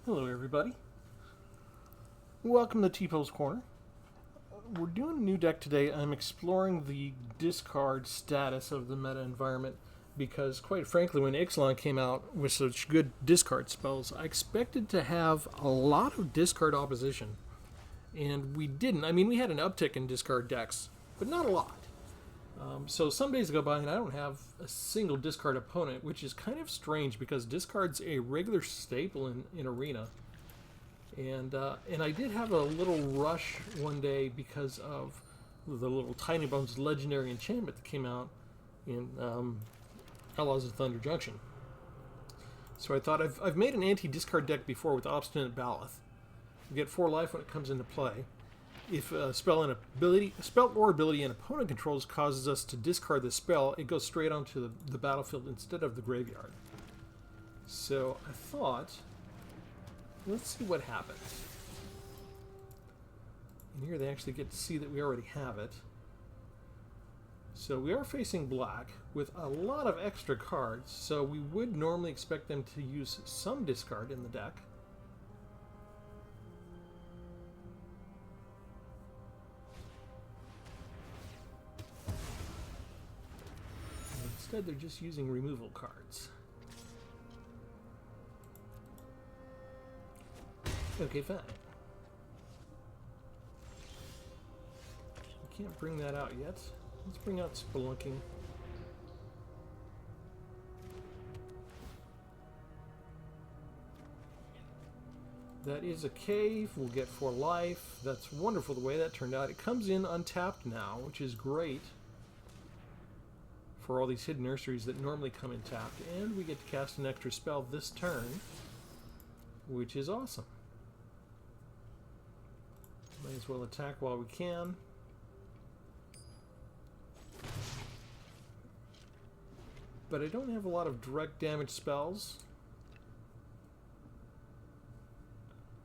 Hello everybody. Welcome to Tpull's Corner. We're doing a new deck today. I'm exploring the discard status of the meta environment because, quite frankly, when Ixalan came out with such good discard spells, I expected to have a lot of discard opposition. And we didn't. I mean, we had an uptick in discard decks, but not a lot. So some days go by and I don't have a single discard opponent, which is kind of strange because discard's a regular staple in Arena. And I did have a little rush one day because of the little Tiny Bones legendary enchantment that came out in Outlaws of Thunder Junction. So I thought I've made an anti-discard deck before with Obstinate Baloth. You get 4 life when it comes into play. If a spell or ability an opponent controls causes us to discard the spell, it goes straight onto the battlefield instead of the graveyard. So I thought, let's see what happens. And here they actually get to see that we already have it. So we are facing black with a lot of extra cards, so we would normally expect them to use some discard in the deck. Instead, they're just using removal cards. Okay, fine. We can't bring that out yet. Let's bring out Spelunking. That is a cave. We'll get 4 life. That's wonderful the way that turned out. It comes in untapped now, which is great for all these hidden nurseries that normally come in tapped. And we get to cast an extra spell this turn, which is awesome. Might as well attack while we can. But I don't have a lot of direct damage spells,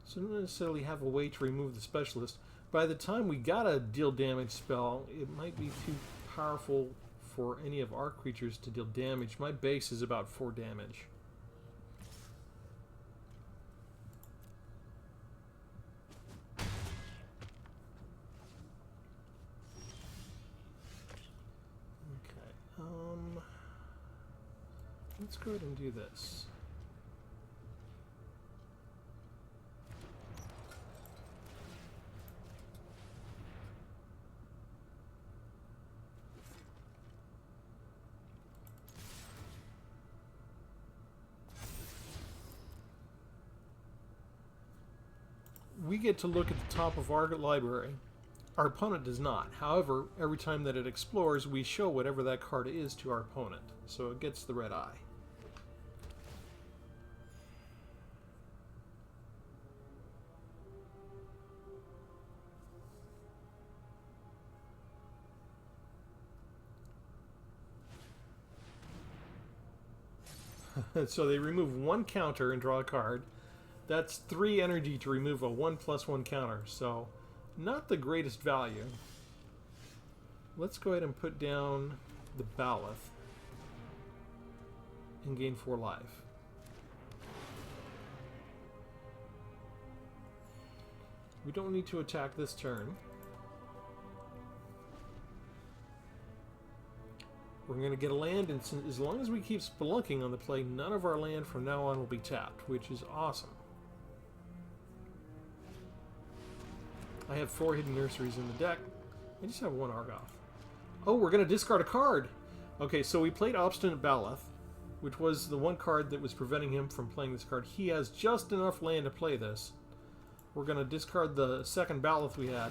so I don't necessarily have a way to remove the specialist. By the time we got a deal damage spell, it might be too powerful for any of our creatures to deal damage. My base is about 4 damage. Let's go ahead and do this. We get to look at the top of our library. Our opponent does not. However, every time that it explores, we show whatever that card is to our opponent. So it gets the red eye. So they remove 1 counter and draw a card. That's 3 energy to remove a 1/1 counter, so not the greatest value. Let's go ahead and put down the Baloths and gain 4 life. We don't need to attack this turn. We're going to get a land, and as long as we keep Spelunking on the play, none of our land from now on will be tapped, which is awesome. I have 4 hidden nurseries in the deck. I just have 1 Argoth. Oh, we're going to discard a card! Okay, so we played Obstinate Baloth, which was the 1 card that was preventing him from playing this card. He has just enough land to play this. We're going to discard the 2nd Baloth we had.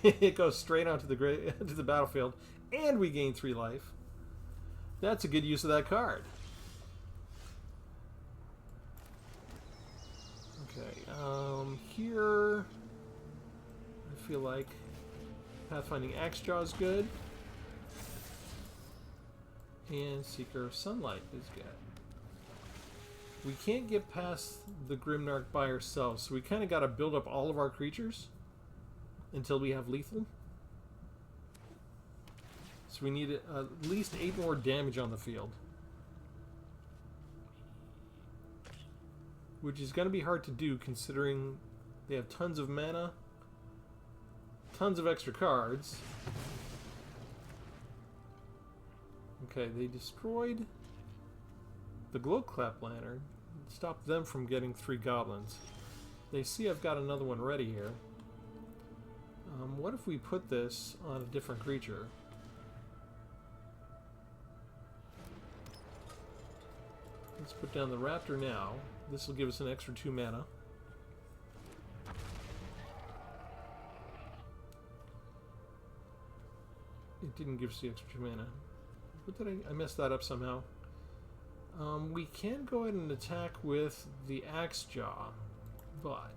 It goes straight onto the battlefield, and we gain 3 life. That's a good use of that card. Okay, here I feel like Pathfinding Axejaw is good, and Seeker of Sunlight is good. We can't get past the Grimnarch by ourselves, so we kind of got to build up all of our creatures until we have lethal. So we need at least 8 more damage on the field. which is going to be hard to do considering they have tons of mana, tons of extra cards. Okay, they destroyed the Glowclap Lantern, stopped them from getting 3 goblins. They see I've got another one ready here. What if we put this on a different creature? Let's put down the Raptor now. This will give us an extra 2 mana. It didn't give us the extra 2 mana. What did I messed that up somehow. We can go ahead and attack with the Axe Jaw, but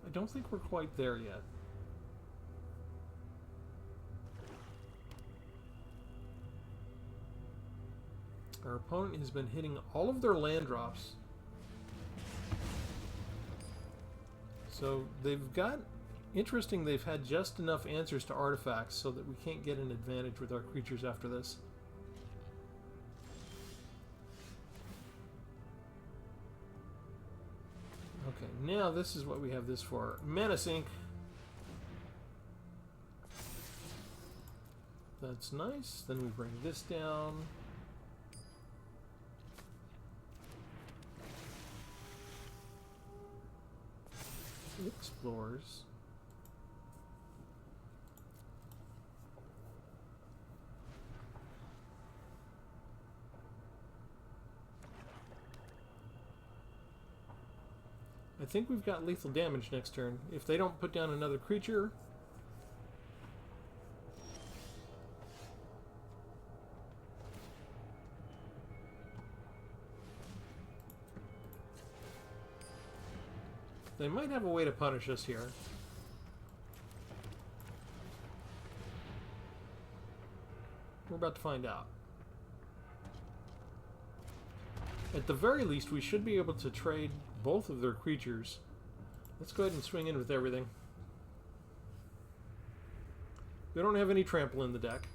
I don't think we're quite there yet. Our opponent has been hitting all of their land drops. So they've got... Interesting, they've had just enough answers to artifacts so that we can't get an advantage with our creatures after this. Okay, now this is what we have this for. Mana Sink. That's nice. Then we bring this down. Explores. I think we've got lethal damage next turn. If they don't put down another creature... They might have a way to punish us here. We're about to find out. At the very least, we should be able to trade both of their creatures. Let's go ahead and swing in with everything. We don't have any trample in the deck.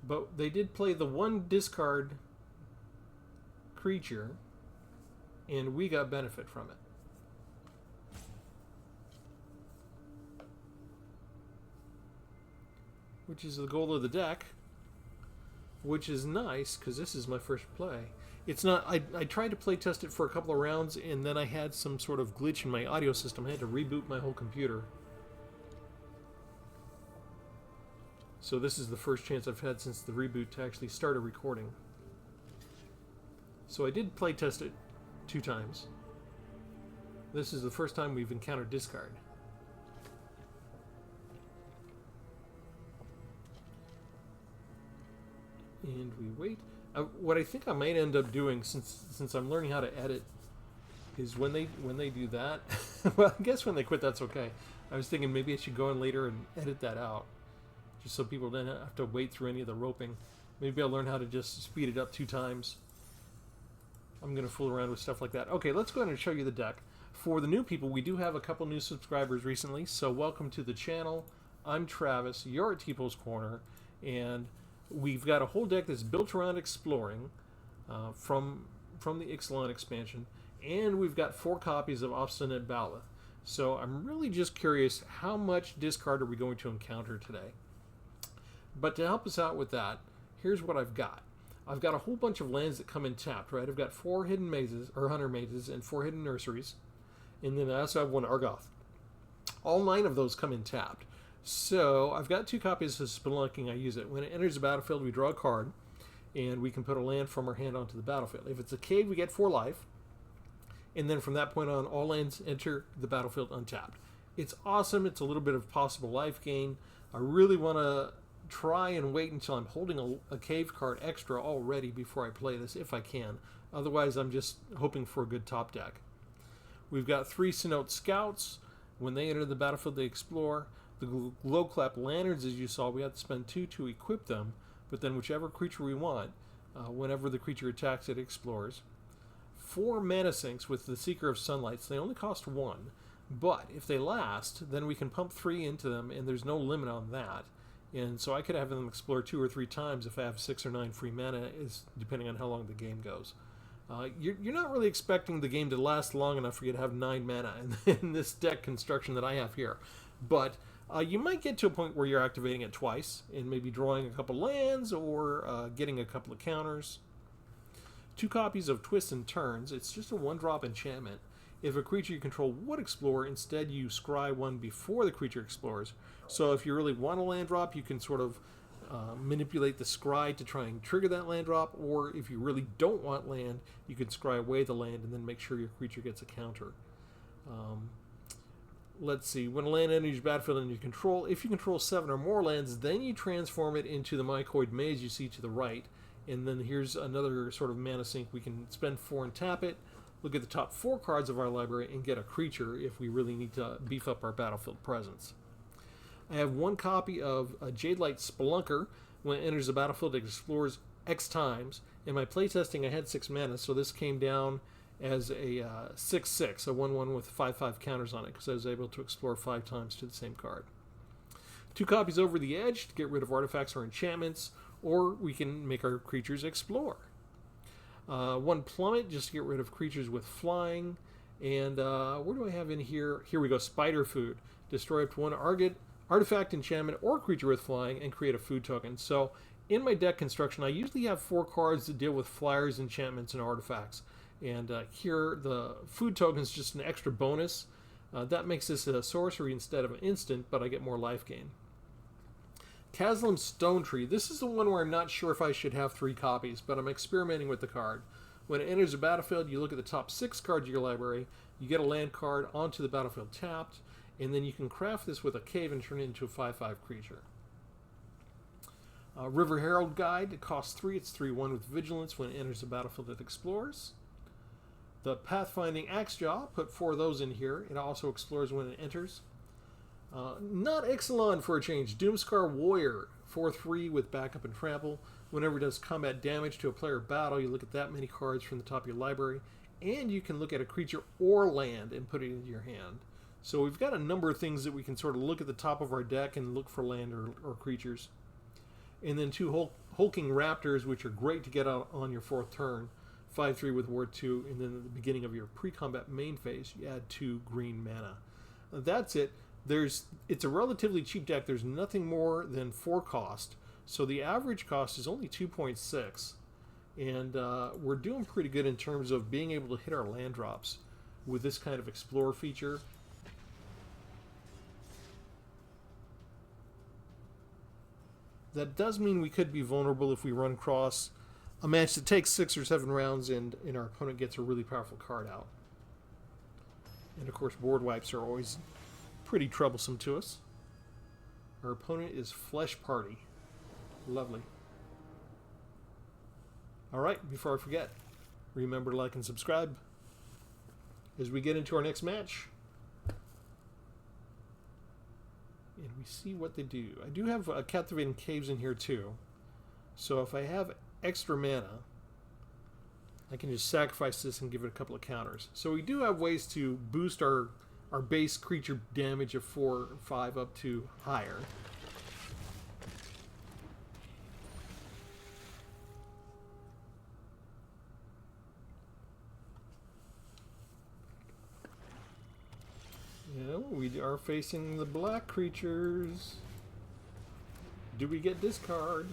But they did play the one discard creature, and we got benefit from it. Which is the goal of the deck. Which is nice, because this is my first play. It's not... I tried to play test it for a couple of rounds, and then I had some sort of glitch in my audio system. I had to reboot my whole computer. So this is the first chance I've had since the reboot to actually start a recording. So I did play test it 2 times. This is the first time we've encountered discard. And we wait. What I think I might end up doing, since I'm learning how to edit, is when they do that. Well, I guess when they quit, that's okay. I was thinking maybe I should go in later and edit that out, just so people don't have to wait through any of the roping. Maybe I'll learn how to just speed it up 2 times. I'm gonna fool around with stuff like that. Okay, let's go ahead and show you the deck. For the new people, we do have a couple new subscribers recently, so welcome to the channel. I'm Travis. You're at Tpull's Corner, and we've got a whole deck that's built around exploring from the Ixalan expansion, and we've got 4 copies of Obstinate Baloths. So I'm really just curious, how much discard are we going to encounter today? But to help us out with that, here's what I've got. I've got a whole bunch of lands that come in tapped, right? I've got 4 hidden mazes, or hunter mazes, and 4 hidden nurseries, and then I also have 1 Argoth. All 9 of those come in tapped. So I've got 2 copies of Spelunking. I use it. When it enters the battlefield, we draw a card, and we can put a land from our hand onto the battlefield. If it's a cave, we get 4 life, and then from that point on, all lands enter the battlefield untapped. It's awesome. It's a little bit of possible life gain. I really want to try and wait until I'm holding a cave card extra already before I play this, if I can. Otherwise, I'm just hoping for a good top deck. We've got 3 Cenote Scouts. When they enter the battlefield, they explore. The Glowclap Lanterns, as you saw, we have to spend 2 to equip them, but then whichever creature we want, whenever the creature attacks, it explores. 4 Mana Sinks with the Seeker of Sunlights. They only cost 1, but if they last, then we can pump 3 into them, and there's no limit on that. And so I could have them explore 2 or 3 times if I have 6 or 9 free mana, is depending on how long the game goes. You're not really expecting the game to last long enough for you to have 9 mana in this deck construction that I have here. But you might get to a point where you're activating it twice and maybe drawing a couple lands or getting a couple of counters. 2 copies of Twists and Turns. It's just a 1-drop enchantment. If a creature you control would explore, instead you scry 1 before the creature explores. So if you really want a land drop, you can sort of manipulate the scry to try and trigger that land drop, or if you really don't want land, you can scry away the land and then make sure your creature gets a counter. Let's see, when a land enters your battlefield under your control, if you control 7 or more lands, then you transform it into the Mycoid Maze you see to the right. And then here's another sort of mana sink. We can spend 4 and tap it, look at the top 4 cards of our library, and get a creature if we really need to beef up our battlefield presence. I have 1 copy of Jadelight Spelunker. When it enters the battlefield, it explores X times. In my playtesting, I had 6 mana, so this came down as a 6/6, a 1/1 with 5/5 counters on it, because I was able to explore 5 times to the same card. 2 copies Over the Edge to get rid of artifacts or enchantments, or we can make our creatures explore. 1 Plummet just to get rid of creatures with flying. And where do I have in here? Here we go, Spider Food. Destroy up to 1 artifact, enchantment, or creature with flying and create a food token. So in my deck construction, I usually have 4 cards that deal with flyers, enchantments, and artifacts. And here, the food token is just an extra bonus. That makes this a sorcery instead of an instant, but I get more life gain. Kaslam Stone Tree. This is the one where I'm not sure if I should have 3 copies, but I'm experimenting with the card. When it enters the battlefield, you look at the top 6 cards of your library, you get a land card onto the battlefield tapped, and then you can craft this with a cave and turn it into a 5/5 creature. River Herald Guide. It costs 3. It's 3/1 with Vigilance. When it enters the battlefield, it explores. The Pathfinding Axejaw, put 4 of those in here. It also explores when it enters. Not Ixalan for a change. Doomscar Warrior, 4/3 with backup and trample. Whenever it does combat damage to a player battle, you look at that many cards from the top of your library, and you can look at a creature or land and put it into your hand. So we've got a number of things that we can sort of look at the top of our deck and look for land or creatures. And then 2 Hulking Raptors, which are great to get out on your 4th turn. 5/3 with Ward 2, and then at the beginning of your pre-combat main phase, you add 2 green mana. That's it. It's a relatively cheap deck. There's nothing more than 4 cost, so the average cost is only 2.6, and we're doing pretty good in terms of being able to hit our land drops with this kind of Explorer feature. That does mean we could be vulnerable if we run across a match that takes 6 or 7 rounds and our opponent gets a really powerful card out. And of course, board wipes are always pretty troublesome to us. Our opponent is Flesh Party. Lovely. Alright, before I forget, remember to like and subscribe as we get into our next match. And we see what they do. I do have Captivating Caves in here too. So if I have extra mana, I can just sacrifice this and give it a couple of counters. So we do have ways to boost our base creature damage of 4 or 5 up to higher. Yeah, we are facing the black creatures. Do we get discard?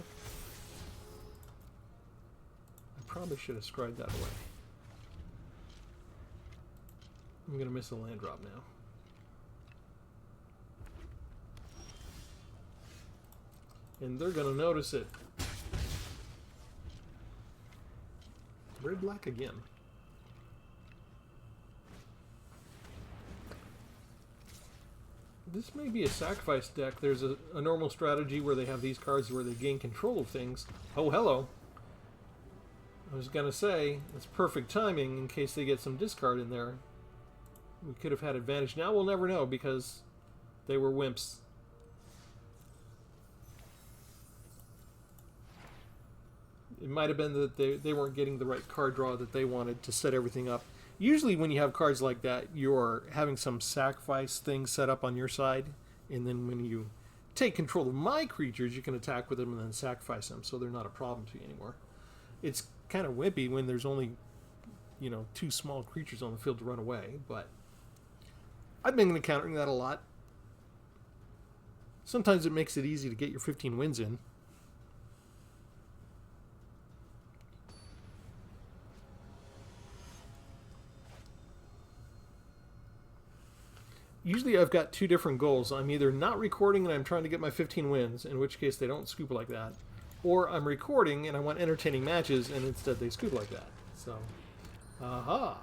I probably should have scried that away. I'm going to miss a land drop now. And they're going to notice it. Red black again. This may be a sacrifice deck. There's a normal strategy where they have these cards where they gain control of things. Oh, hello. I was going to say, it's perfect timing in case they get some discard in there. We could have had advantage. Now we'll never know because they were wimps. It might have been that they weren't getting the right card draw that they wanted to set everything up. Usually when you have cards like that, you're having some sacrifice thing set up on your side, and then when you take control of my creatures, you can attack with them and then sacrifice them, so they're not a problem to you anymore. It's kind of wimpy when there's only, 2 small creatures on the field to run away, but I've been encountering that a lot. Sometimes it makes it easy to get your 15 wins in. Usually I've got 2 different goals. I'm either not recording and I'm trying to get my 15 wins, in which case they don't scoop like that, or I'm recording and I want entertaining matches and instead they scoop like that. So, aha.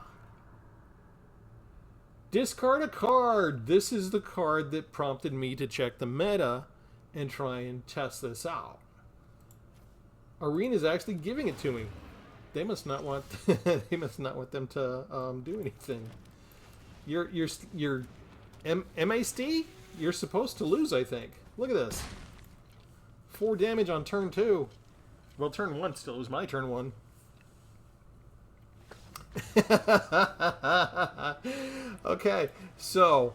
Discard a card. This is the card that prompted me to check the meta and try and test this out. Arena's actually giving it to me. They must not want they must not want them to do anything. Your MASD? You're supposed to lose, I think. Look at this. 4 damage on turn 2. Well, turn 1 still. It was my turn 1. Okay, so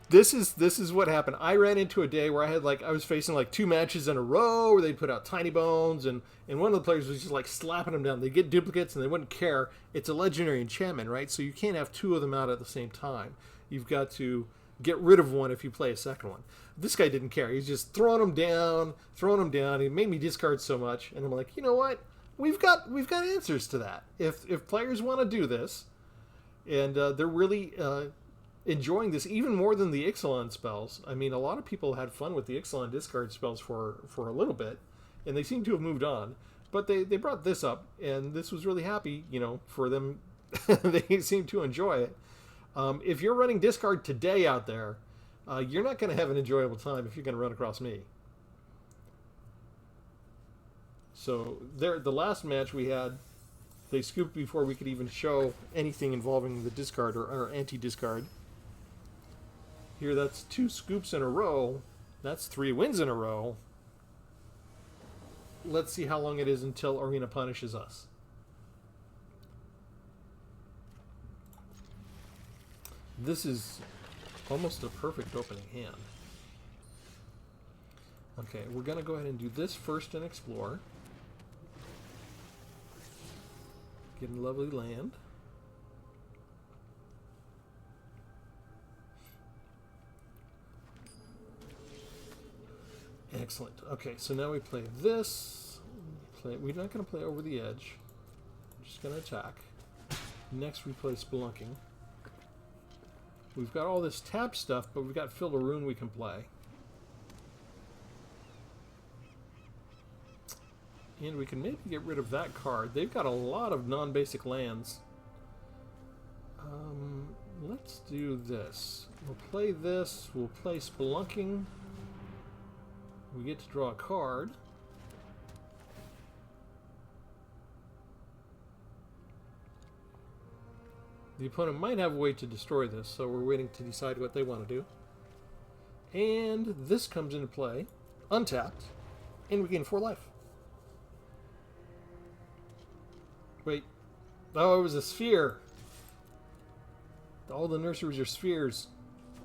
this is what happened. I ran into a day where I was facing 2 matches in a row where they'd put out Tiny Bones, and one of the players was just slapping them down. They get duplicates and they wouldn't care. It's a legendary enchantment, right? So you can't have 2 of them out at the same time. You've got to get rid of one if you play a second one. This guy didn't care. He's just throwing them down. He made me discard so much, and I'm like, you know what? We've got answers to that. If players want to do this, and they're really enjoying this even more than the Ixalan spells. I mean, a lot of people had fun with the Ixalan discard spells for a little bit, and they seem to have moved on. But they brought this up, and this was really happy, for them. They seem to enjoy it. If you're running discard today out there, you're not going to have an enjoyable time if you're going to run across me. So the last match we had, they scooped before we could even show anything involving the discard or anti-discard. Here, that's 2 scoops in a row. That's 3 wins in a row. Let's see how long it is until Arena punishes us. This is almost a perfect opening hand. Okay, we're going to go ahead and do this first and explore. Get a lovely land. Excellent. Okay, so now we play this. We're not going to play over the edge. We're just going to attack. Next we play Spelunking. We've got all this tap stuff, but we've got Fill a Rune we can play. And we can maybe get rid of that card. They've got a lot of non-basic lands. Let's do this. We'll play this. We'll play Spelunking. We get to draw a card. The opponent might have a way to destroy this, so we're waiting to decide what they want to do. And this comes into play, untapped, and we gain 4 life. Wait. Oh, it was a sphere. All the nurseries are spheres.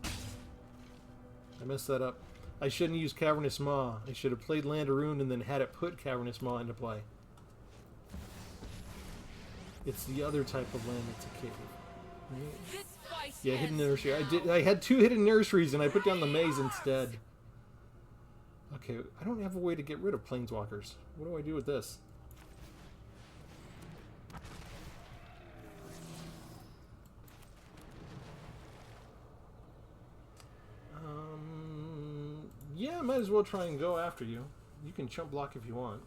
I messed that up. I shouldn't use Cavernous Maw. I should have played Land of Ruin and then had it put Cavernous Maw into play. It's the other type of land that's a cave. Right? Yeah, hidden nursery. I had 2 hidden nurseries and I put down the maze instead. Okay, I don't have a way to get rid of planeswalkers. What do I do with this? Yeah, I might as well try and go after you. You can chump block if you want.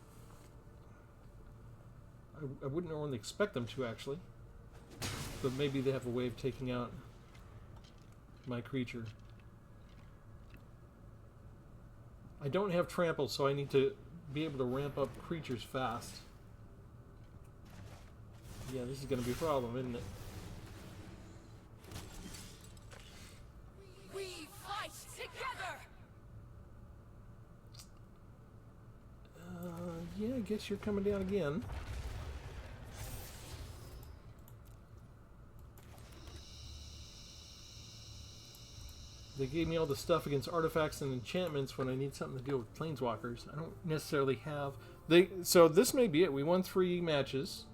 I wouldn't normally expect them to, actually. But maybe they have a way of taking out my creature. I don't have trample, so I need to be able to ramp up creatures fast. Yeah, this is going to be a problem, isn't it? We fight together. Yeah, I guess you're coming down again. They gave me all the stuff against artifacts and enchantments when I need something to deal with planeswalkers. I don't necessarily have... So this may be it. We won 3 matches.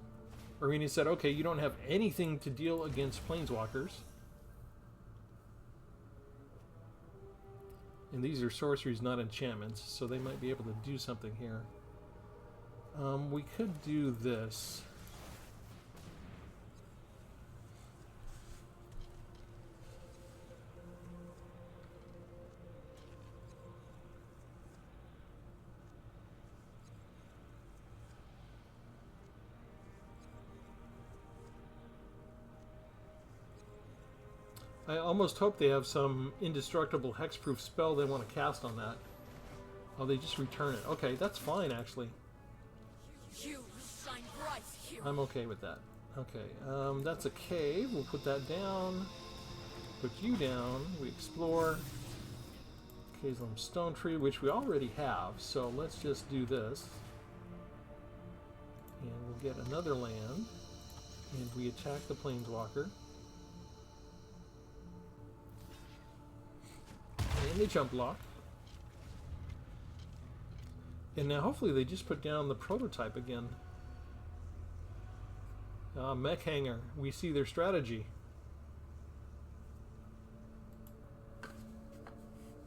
Arena said, okay, you don't have anything to deal against planeswalkers. And these are sorceries, not enchantments, so they might be able to do something here. We could do this. I almost hope they have some indestructible hexproof spell they want to cast on that. Oh, they just return it. Okay, that's fine, actually. You shine bright here. I'm okay with that. Okay, that's a cave. We'll put that down. Put you down. We explore. Kazelum Stone Tree, which we already have, so let's just do this. And we'll get another land. And we attack the Planeswalker. And they jump block. And now hopefully they just put down the prototype again. Mech Hanger. We see their strategy.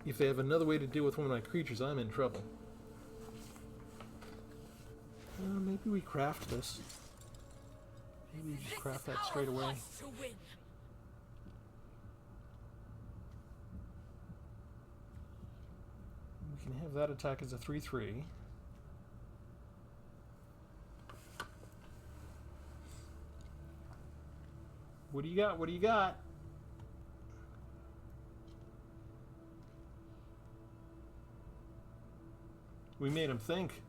If they have another way to deal with one of my creatures, I'm in trouble. Maybe we craft this. Maybe we just craft that straight away. We can have that attack as a 3/3. What do you got? What do you got? We made him think.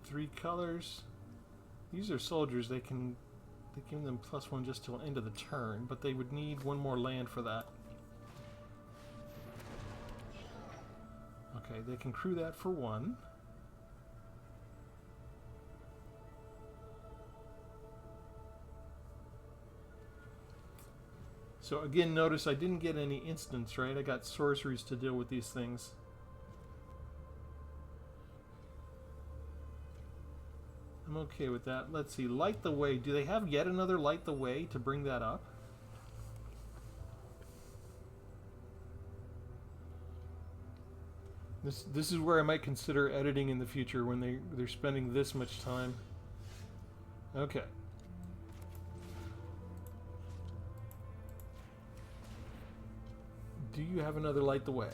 3 colors. These are soldiers. They give them +1 just till end of the turn, but they would need 1 more land for that. Okay, they can crew that for 1. So again, notice I didn't get any instants, right? I got sorceries to deal with these things. I'm okay with that. Let's see, Light the Way. Do they have yet another Light the Way to bring that up? This is where I might consider editing in the future when they're spending this much time. Okay. Do you have another Light the Way?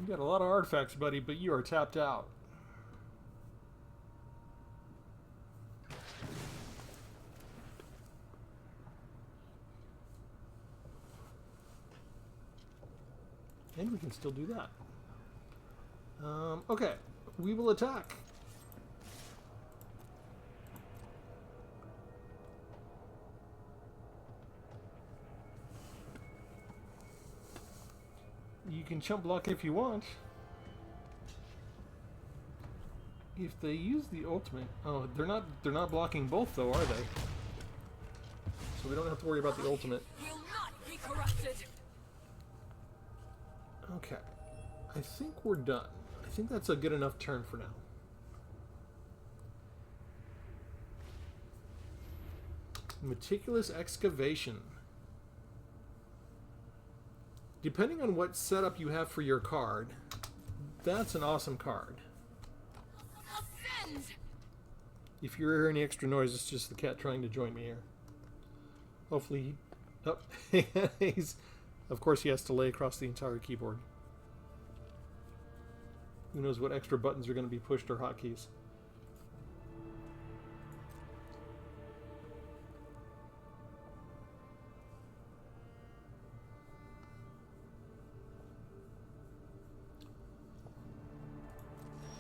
You got a lot of artifacts, buddy, but you are tapped out. And we can still do that. Okay, we will attack. You can chump block if you want. If they use the ultimate, oh, they're not blocking both though, are they? So we don't have to worry about the ultimate. Will not be corrupted. Okay, I think we're done. I think that's a good enough turn for now. Meticulous Excavation. Depending on what setup you have for your card, that's an awesome card. Ascend. If you hear any extra noise, it's just the cat trying to join me here. Hopefully, oh, of course he has to lay across the entire keyboard. Who knows what extra buttons are going to be pushed or hotkeys.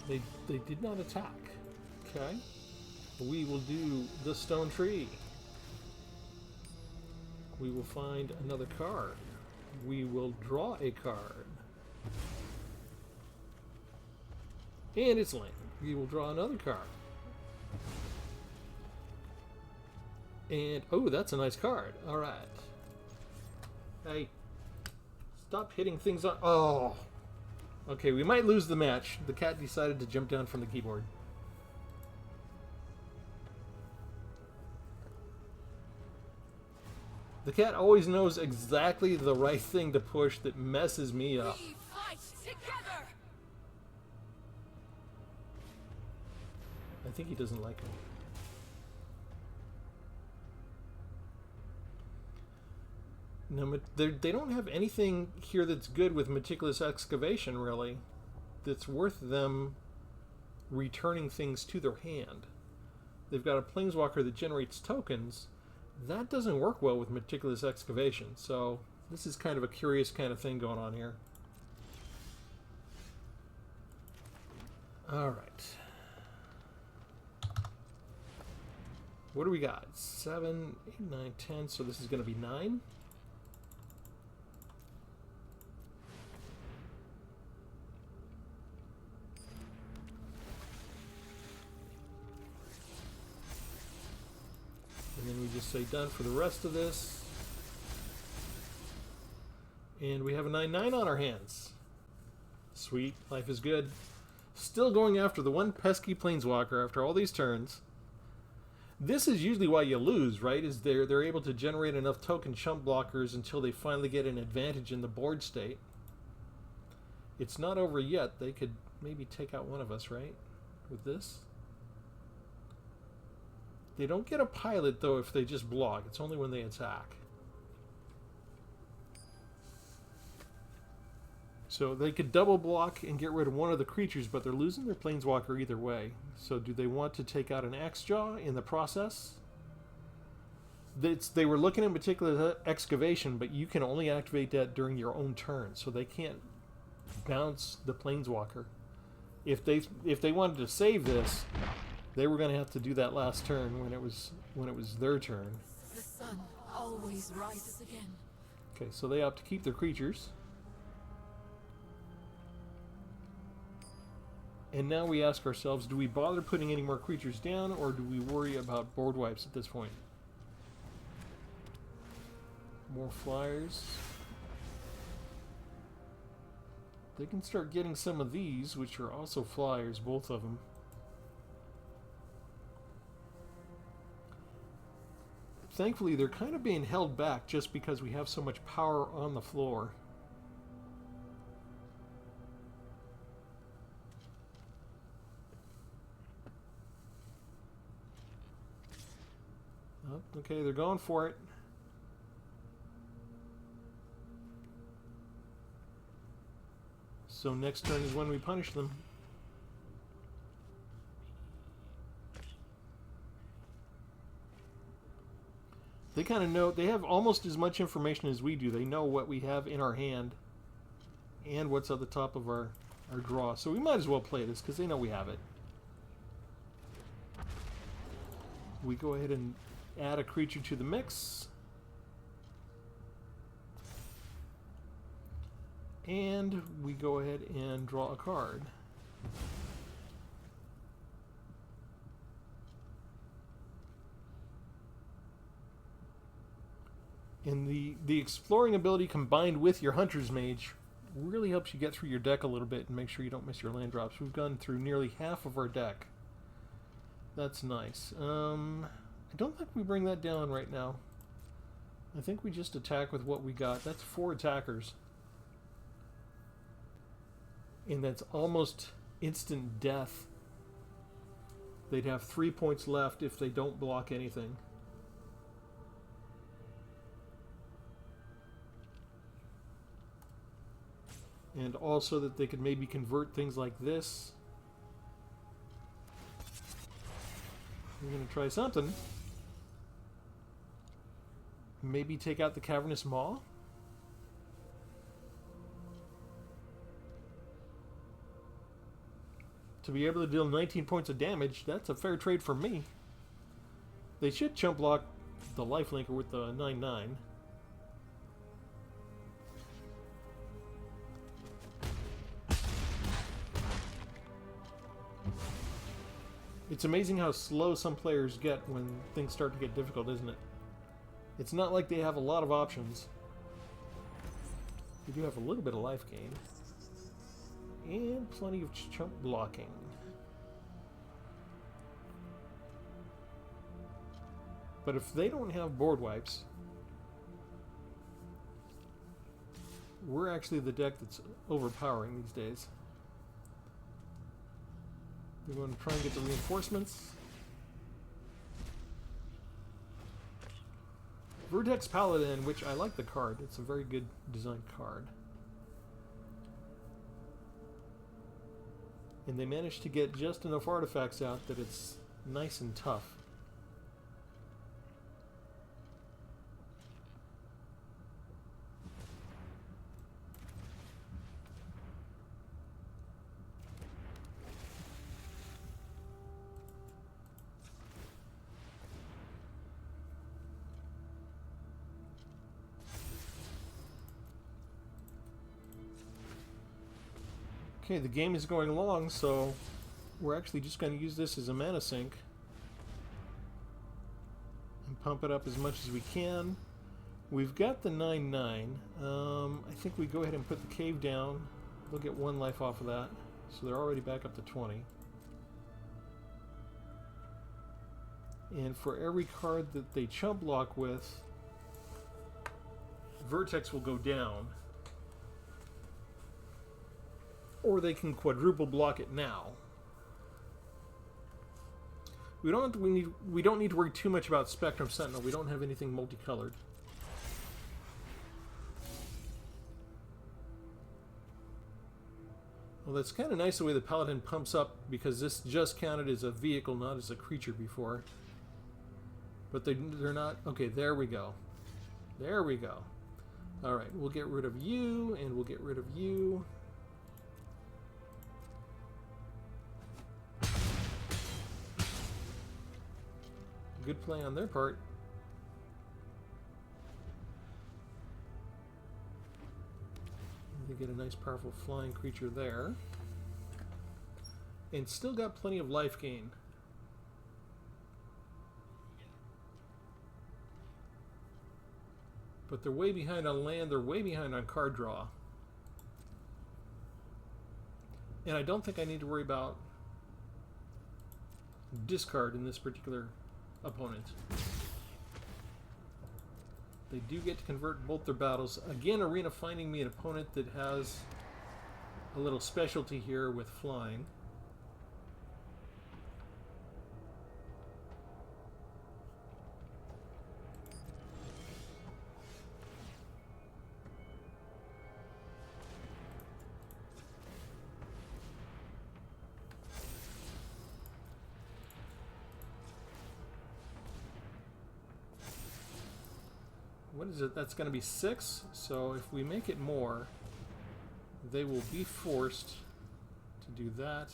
They did not attack. Okay. We will do the stone tree. We will find another card. We will draw a card. And it's land. We will draw another card. And, oh, that's a nice card. All right. Hey, stop hitting things on. Oh. Okay, we might lose the match. The cat decided to jump down from the keyboard. The cat always knows exactly the right thing to push that messes me up. We fight together. I think he doesn't like me. No, they don't have anything here that's good with meticulous excavation, really, that's worth them returning things to their hand. They've got a planeswalker that generates tokens. That doesn't work well with meticulous excavation, so this is kind of a curious kind of thing going on here. Alright. What do we got? 7, 8, 9, 10, so this is going to be 9. And then we just say done for the rest of this. And we have a 9/9 on our hands. Sweet, life is good. Still going after the one pesky planeswalker after all these turns. This is usually why you lose, right? Is they're able to generate enough token chump blockers until they finally get an advantage in the board state. It's not over yet. They could maybe take out one of us, right? With this. They don't get a pilot, though, if they just block. It's only when they attack. So they could double block and get rid of one of the creatures, but they're losing their planeswalker either way. So do they want to take out an Axejaw in the process? They were looking at meticulous excavation, but you can only activate that during your own turn, so they can't bounce the planeswalker. If they wanted to save this, they were going to have to do that last turn when it was their turn. The sun always rises again. Okay, so they opt to keep their creatures. And now we ask ourselves, do we bother putting any more creatures down, or do we worry about board wipes at this point? More flyers. They can start getting some of these, which are also flyers, both of them. Thankfully, they're kind of being held back just because we have so much power on the floor. Oh, okay, they're going for it. So next turn is when we punish them. They kind of know, they have almost as much information as we do. They know what we have in our hand and what's at the top of our draw. So we might as well play this because they know we have it. We go ahead and add a creature to the mix. And we go ahead and draw a card. And the exploring ability combined with your Hunter's Mage really helps you get through your deck a little bit and make sure you don't miss your land drops. We've gone through nearly half of our deck. That's nice. I don't think we bring that down right now. I think we just attack with what we got. That's 4 attackers. And that's almost instant death. They'd have 3 points left if they don't block anything. And also that they could maybe convert things like this. We're going to try something. Maybe take out the Cavernous Maw? to be able to deal 19 points of damage, that's a fair trade for me. They should chump block the lifelinker with the 9/9. It's amazing how slow some players get when things start to get difficult, isn't it? It's not like they have a lot of options. We do have a little bit of life gain. And plenty of chump blocking. But if they don't have board wipes, we're actually the deck that's overpowering these days. We're going to try and get the reinforcements. Vertex Paladin, which I like the card. It's a very good designed card. And they managed to get just enough artifacts out that it's nice and tough. Okay, the game is going along, so we're actually just going to use this as a mana sink and pump it up as much as we can. We've got the 9/9. I think we go ahead and put the cave down. They'll get 1 life off of that, so they're already back up to 20. And for every card that they chump block with, Vertex will go down. Or they can quadruple block it now. We don't need to worry too much about Spectrum Sentinel. We don't have anything multicolored. Well, that's kind of nice the way the Paladin pumps up, because this just counted as a vehicle, not as a creature before. But they're not. Okay, there we go. There we go. Alright, we'll get rid of you, and we'll get rid of you. Good play on their part. They get a nice powerful flying creature there. And still got plenty of life gain. But they're way behind on land, they're way behind on card draw. And I don't think I need to worry about discard in this particular opponent. They do get to convert both their battles. Again, Arena finding me an opponent that has a little specialty here with flying. What is it? That's going to be 6. So if we make it more, they will be forced to do that.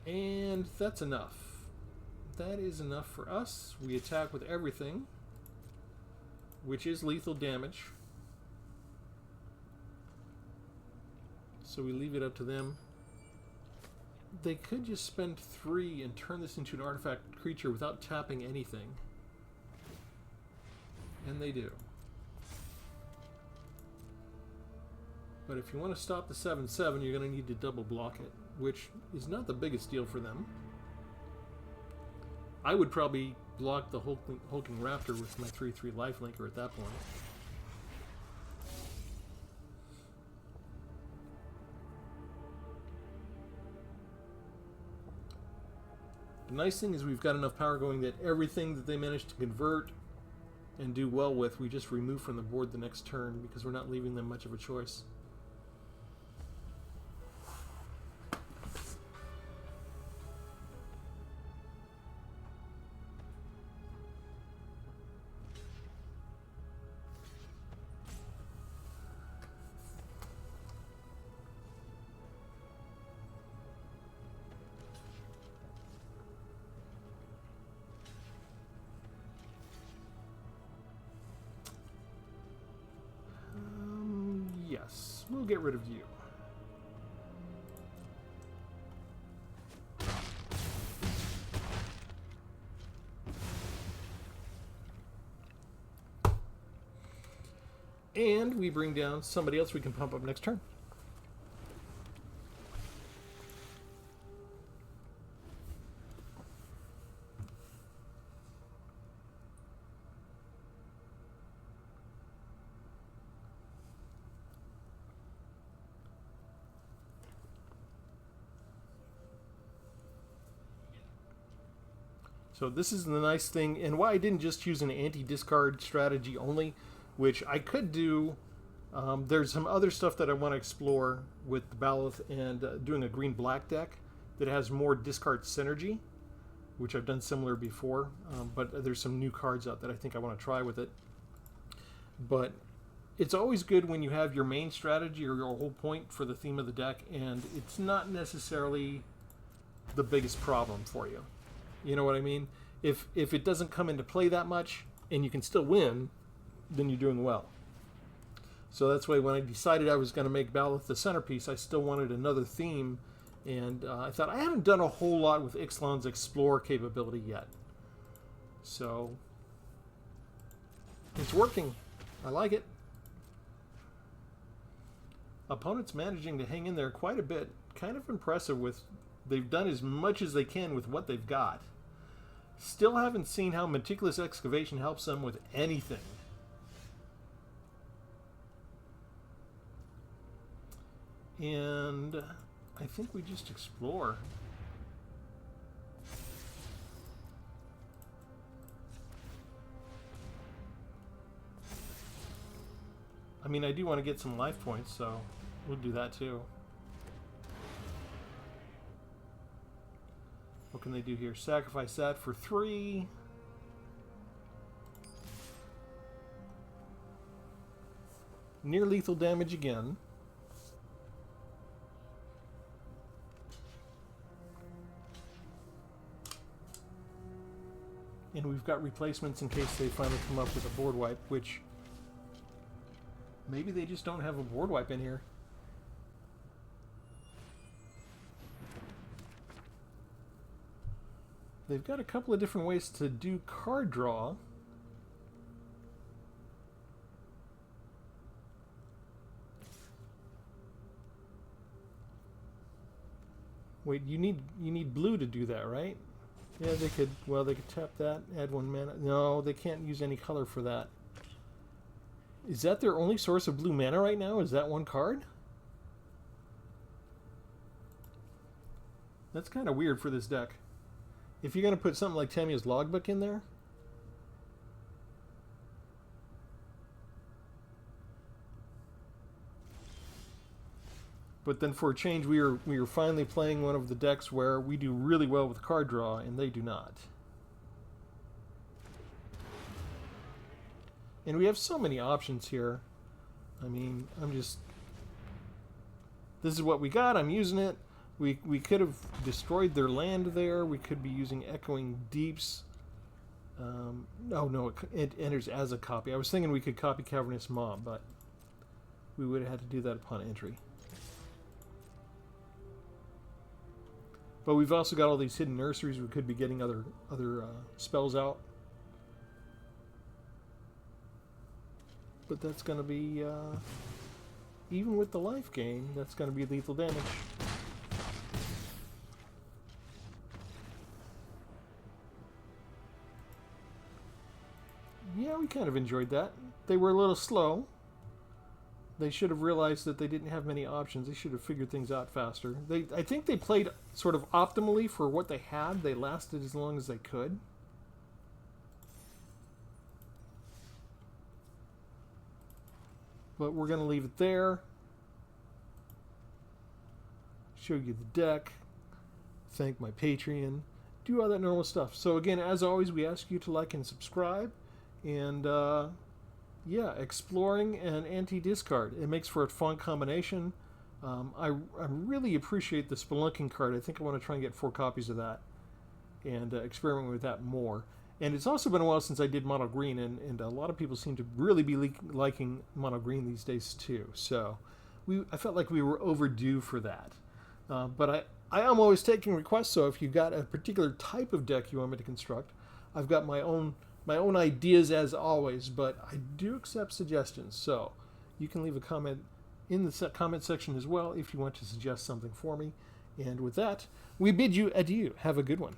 And that's enough. That is enough for us. We attack with everything, which is lethal damage. So we leave it up to them. They could just spend 3 and turn this into an artifact creature without tapping anything. And they do. But if you want to stop the 7/7, you're going to need to double block it, which is not the biggest deal for them. I would probably block the hulking raptor with my 3/3 lifelinker at that point. The nice thing is we've got enough power going that everything that they managed to convert and do well with, we just remove from the board the next turn, because we're not leaving them much of a choice. Yes, we'll get rid of you. And we bring down somebody else we can pump up next turn. So this is the nice thing, and why I didn't just use an anti-discard strategy only, which I could do. There's some other stuff that I want to explore with the Baloth and doing a green-black deck that has more discard synergy, which I've done similar before, but there's some new cards out that I think I want to try with it. But it's always good when you have your main strategy or your whole point for the theme of the deck, and it's not necessarily the biggest problem for you. You know what I mean? If it doesn't come into play that much and you can still win, then you're doing well. So that's why when I decided I was going to make Baloth the centerpiece, I still wanted another theme, and I thought I haven't done a whole lot with Ixalan's Explore capability yet. So it's working. I like it. Opponents managing to hang in there quite a bit. Kind of impressive with... They've done as much as they can with what they've got. Still haven't seen how Meticulous Excavation helps them with anything. And I think we just explore. I mean, I do want to get some life points, so we'll do that too. What can they do here? Sacrifice that for 3. Near lethal damage again. And we've got replacements in case they finally come up with a board wipe, which maybe they just don't have a board wipe in here. They've got a couple of different ways to do card draw. Wait, you need blue to do that, right? Yeah, they could. Well, they could tap that, add 1 mana. No, they can't use any color for that. Is that their only source of blue mana right now? Is that one card? That's kind of weird for this deck. If you're going to put something like Tamiya's Logbook in there, but then for a change, we are finally playing one of the decks where we do really well with card draw, and they do not. And we have so many options here. I mean, this is what we got. I'm using it. We could have destroyed their land there. We could be using Echoing Deeps. No, it enters as a copy. I was thinking we could copy Cavernous Mob, but we would have had to do that upon entry. But we've also got all these hidden nurseries. We could be getting other spells out. But that's going to be, even with the life gain, that's going to be lethal damage. Yeah, we kind of enjoyed that. They were a little slow. They should have realized that they didn't have many options. They should have figured things out faster. I think they played sort of optimally for what they had. They lasted as long as they could. But we're going to leave it there. Show you the deck. Thank my Patreon. Do all that normal stuff. So again, as always, we ask you to like and subscribe. And yeah, exploring and anti-discard. It makes for a fun combination. I really appreciate the Spelunking card. I think I want to try and get 4 copies of that and experiment with that more. And it's also been a while since I did mono green, and a lot of people seem to really be liking mono green these days too. So I felt like we were overdue for that. But I am always taking requests, so if you got a particular type of deck you want me to construct, I've got my own ideas as always, but I do accept suggestions. So you can leave a comment in the comment section as well if you want to suggest something for me. And with that, we bid you adieu. Have a good one.